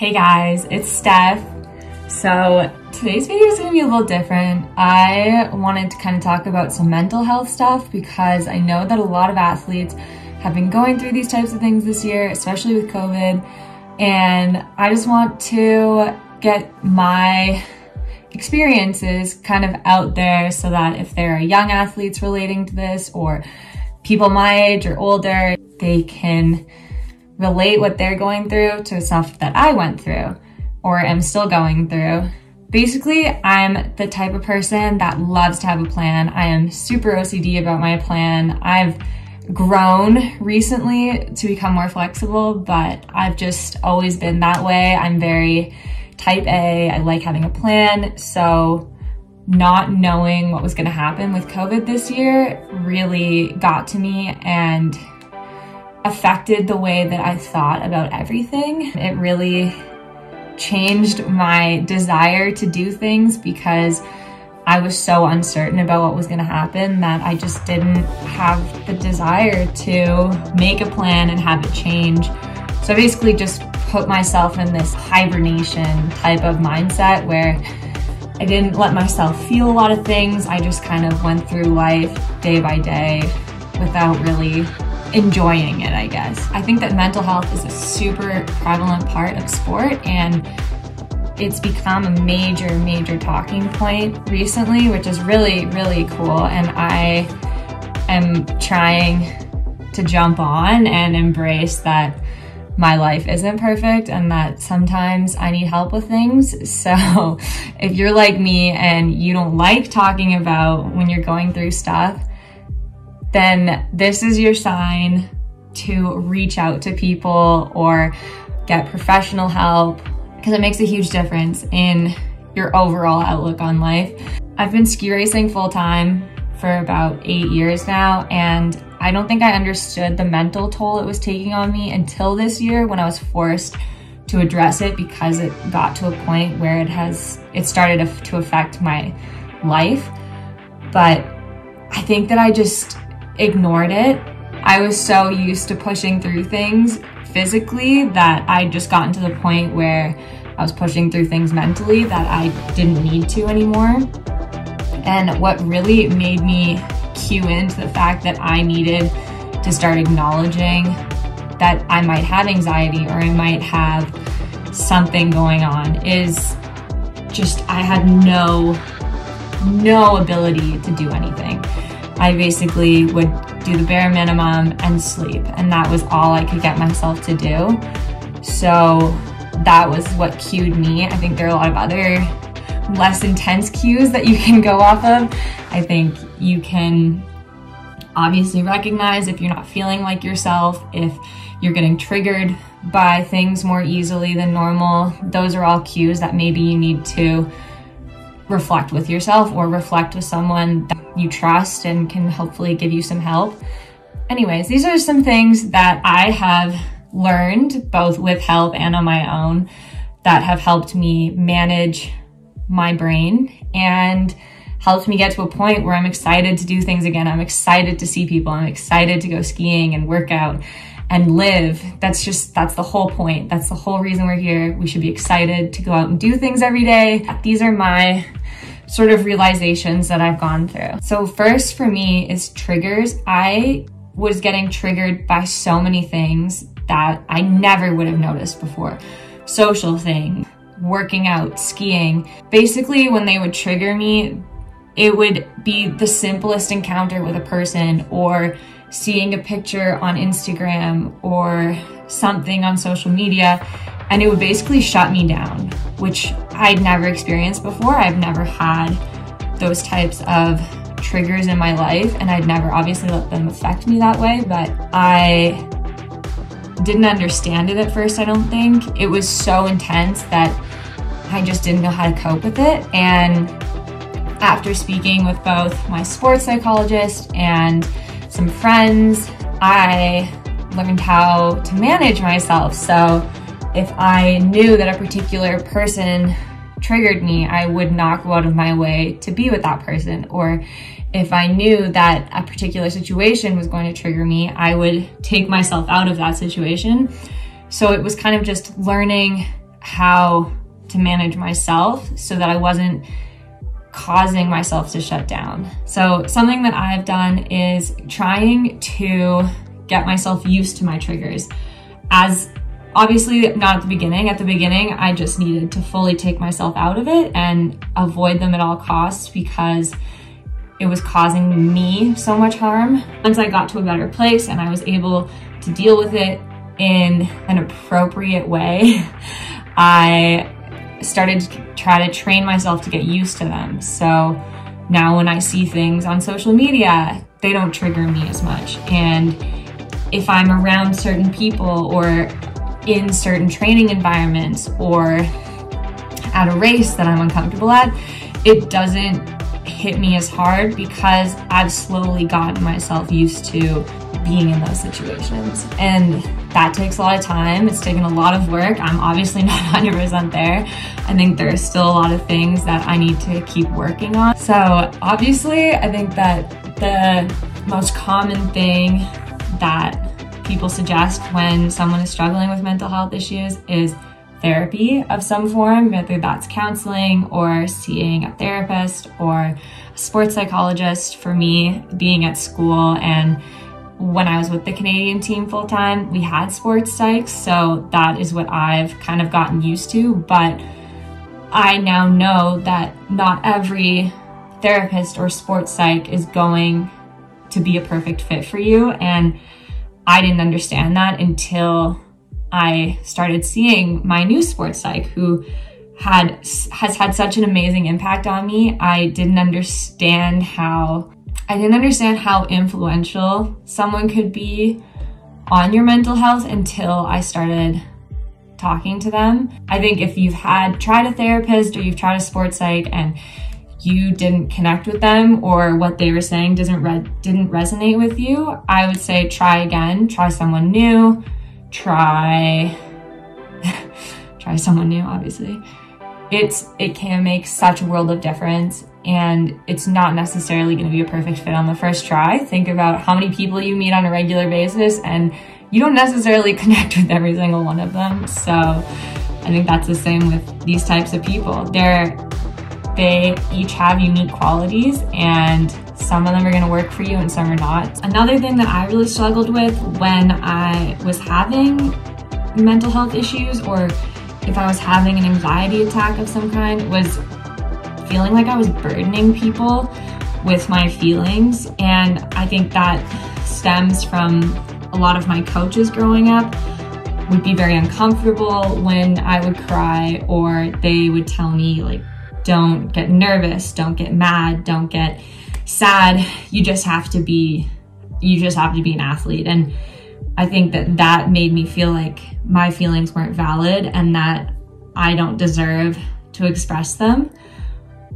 Hey guys, it's Steph. So today's video is gonna be a little different. I wanted to kind of talk about some mental health stuff because I know that a lot of athletes have been going through these types of things this year, especially with COVID. And I just want to get my experiences kind of out there so that if there are young athletes relating to this or people my age or older, they can relate what they're going through to stuff that I went through or am still going through. Basically, I'm the type of person that loves to have a plan. I am super OCD about my plan. I've grown recently to become more flexible, but I've just always been that way. I'm very type A. I like having a plan. So not knowing what was going to happen with COVID this year really got to me and affected the way that I thought about everything. It really changed my desire to do things because I was so uncertain about what was going to happen that I just didn't have the desire to make a plan and have it change. So I basically just put myself in this hibernation type of mindset where I didn't let myself feel a lot of things. I just kind of went through life day by day without really enjoying it, I guess. I think that mental health is a super prevalent part of sport and it's become a major talking point recently, which is really cool. And I am trying to jump on and embrace that my life isn't perfect and that sometimes I need help with things. So if you're like me and you don't like talking about when you're going through stuff, then this is your sign to reach out to people or get professional help because it makes a huge difference in your overall outlook on life. I've been ski racing full time for about 8 years now, and I don't think I understood the mental toll it was taking on me until this year when I was forced to address it because it got to a point where it started to affect my life. But I think that I just ignored it. I was so used to pushing through things physically that I just gotten to the point where I was pushing through things mentally that I didn't need to anymore. And what really made me cue into the fact that I needed to start acknowledging that I might have anxiety or I might have something going on is just I had no ability to do anything. I basically would do the bare minimum and sleep, and that was all I could get myself to do. So that was what cued me. I think there are a lot of other less intense cues that you can go off of. I think you can obviously recognize if you're not feeling like yourself, if you're getting triggered by things more easily than normal. Those are all cues that maybe you need to reflect with yourself or reflect with someone that you trust and can hopefully give you some help. Anyways, these are some things that I have learned both with help and on my own that have helped me manage my brain and helped me get to a point where I'm excited to do things again. I'm excited to see people. I'm excited to go skiing and work out and live. That's the whole point. That's the whole reason we're here. We should be excited to go out and do things every day. These are my sort of realizations that I've gone through. So first for me is triggers. I was getting triggered by so many things that I never would have noticed before. Social things, working out, skiing. Basically, when they would trigger me, it would be the simplest encounter with a person or seeing a picture on Instagram or something on social media, and it would basically shut me down, which I'd never experienced before. I've never had those types of triggers in my life, and I'd never obviously let them affect me that way, but I didn't understand it at first, I don't think. It was so intense that I just didn't know how to cope with it. And after speaking with both my sports psychologist and some friends, I learned how to manage myself. So if I knew that a particular person triggered me, I would not go out of my way to be with that person. Or if I knew that a particular situation was going to trigger me, I would take myself out of that situation. So it was kind of just learning how to manage myself so that I wasn't causing myself to shut down. So something that I've done is trying to get myself used to my triggers. As obviously not at the beginning. At the beginning, I just needed to fully take myself out of it and avoid them at all costs because it was causing me so much harm. Once I got to a better place and I was able to deal with it in an appropriate way, I started to try to train myself to get used to them. So now when I see things on social media, they don't trigger me as much. And if I'm around certain people or in certain training environments or at a race that I'm uncomfortable at, it doesn't hit me as hard because I've slowly gotten myself used to being in those situations. And that takes a lot of time. It's taken a lot of work. I'm obviously not 100% there. I think there's still a lot of things that I need to keep working on. So obviously, I think that the most common thing that people suggest when someone is struggling with mental health issues is therapy of some form, whether that's counseling or seeing a therapist or a sports psychologist. For me, being at school and when I was with the Canadian team full time, we had sports psychs, so that is what I've kind of gotten used to. But I now know that not every therapist or sports psych is going to be a perfect fit for you, and I didn't understand that until I started seeing my new sports psych who has had such an amazing impact on me. I didn't understand how influential someone could be on your mental health until I started talking to them. I think if you've tried a therapist or you've tried a sports psych and you didn't connect with them or what they were saying didn't resonate with you, I would say try again, try someone new, try someone new, obviously. It can make such a world of difference, and it's not necessarily going to be a perfect fit on the first try. Think about how many people you meet on a regular basis, and you don't necessarily connect with every single one of them. So I think that's the same with these types of people. They each have unique qualities, and some of them are going to work for you and some are not. Another thing that I really struggled with when I was having mental health issues, or if I was having an anxiety attack of some kind, was feeling like I was burdening people with my feelings. And I think that stems from a lot of my coaches growing up would be very uncomfortable when I would cry, or they would tell me, like, don't get nervous, don't get mad, don't get sad. You just have to be an athlete. And I think that made me feel like my feelings weren't valid and that I don't deserve to express them,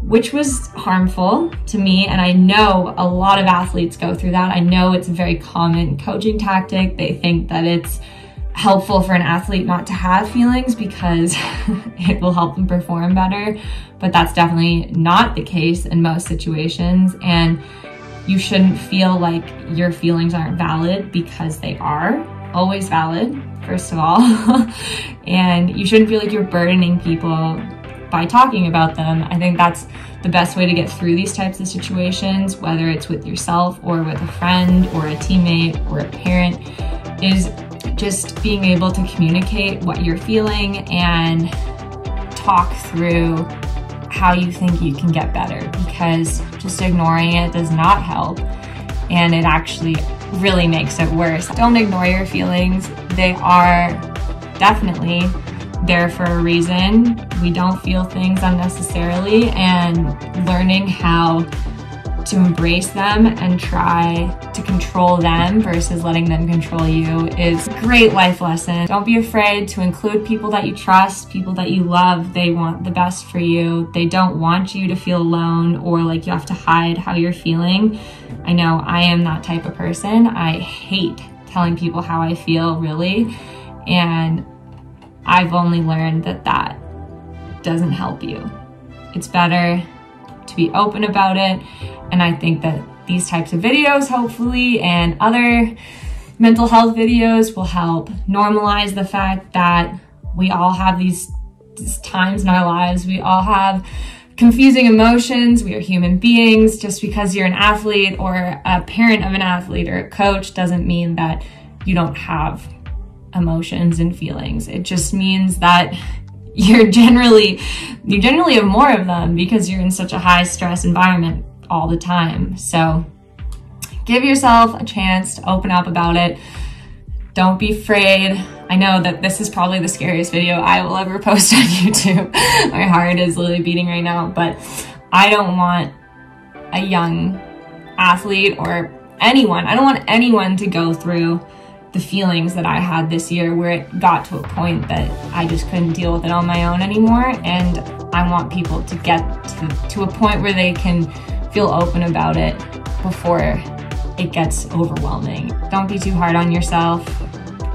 which was harmful to me. And I know a lot of athletes go through that. I know it's a very common coaching tactic. They think that it's helpful for an athlete not to have feelings because it will help them perform better, but that's definitely not the case in most situations. And you shouldn't feel like your feelings aren't valid, because they are always valid, first of all. And you shouldn't feel like you're burdening people by talking about them. I think that's the best way to get through these types of situations, whether it's with yourself or with a friend or a teammate or a parent, is just being able to communicate what you're feeling and talk through how you think you can get better, because just ignoring it does not help, and it actually really makes it worse. Don't ignore your feelings. They are definitely there for a reason. We don't feel things unnecessarily, and learning how to embrace them and try to control them versus letting them control you is a great life lesson. Don't be afraid to include people that you trust, people that you love. They want the best for you. They don't want you to feel alone or like you have to hide how you're feeling. I know I am that type of person. I hate telling people how I feel, really. And I've only learned that that doesn't help you. It's better to be open about it. And I think that these types of videos, hopefully, and other mental health videos will help normalize the fact that we all have these times in our lives. We all have confusing emotions. We are human beings. Just because you're an athlete or a parent of an athlete or a coach doesn't mean that you don't have emotions and feelings. It just means that you generally have more of them because you're in such a high stress environment all the time. So give yourself a chance to open up about it. Don't be afraid. I know that this is probably the scariest video I will ever post on YouTube. My heart is literally beating right now, but I don't want a young athlete or anyone, I don't want anyone to go through the feelings that I had this year where it got to a point that I just couldn't deal with it on my own anymore. And I want people to get to a point where they can feel open about it before it gets overwhelming. Don't be too hard on yourself.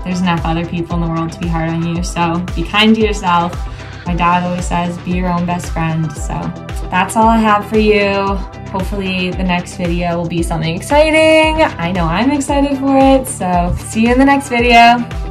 There's enough other people in the world to be hard on you, so be kind to yourself. My dad always says, be your own best friend. So that's all I have for you. Hopefully the next video will be something exciting. I know I'm excited for it, so see you in the next video.